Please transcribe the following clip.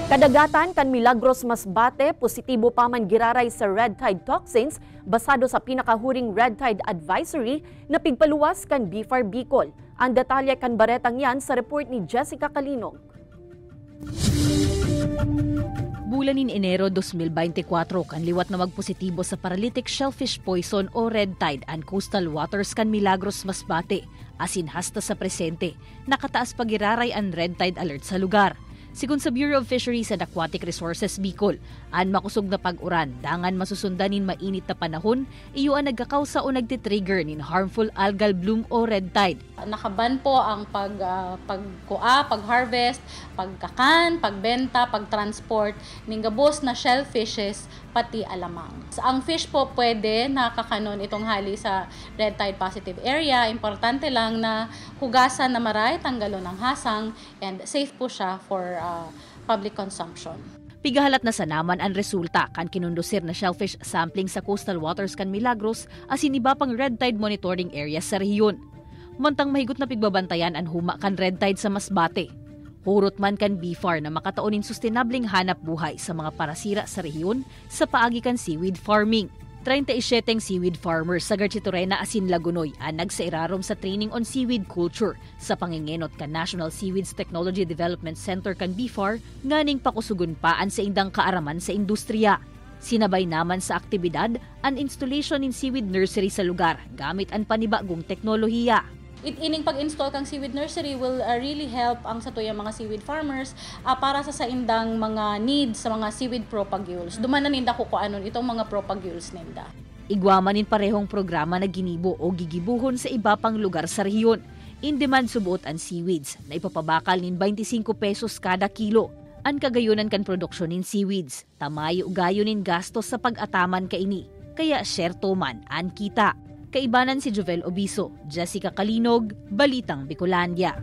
Kadagatan kan Milagros Masbate, positibo pa man giraray sa red tide toxins basado sa pinakahuring red tide advisory na pigpaluwas kan BFAR Bicol. Ang detalye kan baretang yan sa report ni Jessica Calinog. Bulan in Enero 2024 kan liwat na magpositibo sa paralytic shellfish poison o red tide ang coastal waters kan Milagros Masbate. Asin hasta sa presente, nakataas pagiraray ang red tide alert sa lugar. Sigun sa Bureau of Fisheries and Aquatic Resources Bicol, an makusog na pag-uran, dangan masusundanin mainit na panahon, iyo ang nagkakausa o nagtitrigger nin harmful algal bloom o red tide. Nakaban po ang pag-harvest, pagkakan, pagbenta, pagtransport ng gabos na shellfishes pati alamang. Ang fish po pwede nakakanon itong hali sa red tide positive area. Importante lang na hugasan na maray, tanggalon ng hasang, and safe po siya for public consumption. Pigahalat na sa naman ang resulta kan kinundusir na shellfish sampling sa coastal waters kan Milagros asin iba pang red tide monitoring area sa rehiyon. Mantang mahigot na pigbabantayan ang huma kan red tide sa Masbate. Hurot man kan BFAR na makataonin sustainableng hanap buhay sa mga parasira sa rehiyon sa paagi kan seaweed farming. 37 seaweed farmers sa Garchitorena asin Lagunoy ang nagsairarom sa training on seaweed culture sa pangingenot kan National Seaweeds Technology Development Center kan BFAR nganing pakusugon paan sa indang kaaraman sa industriya. Sinabay naman sa aktibidad ang installation in seaweed nursery sa lugar gamit ang panibagong teknolohiya. Ining pag-install kang seaweed nursery will really help ang sa tuyang mga seaweed farmers para sa indang mga needs sa mga seaweed propagules. Dumanan ninda kukuanon itong mga propagules ninda. Igwamanin parehong programa na ginibo o gigibuhon sa iba pang lugar sa rehiyon. In-demand subuot ang seaweeds na ipapabakal nin 25 pesos kada kilo. Ang kagayunan kan produksyon nin seaweeds, tamayo ugayo nin gastos sa pag-ataman kaini. Kaya syerto man ang kita. Kaibanan si Jovel Obiso, Jessica Calinog, Balitang Bicolandia.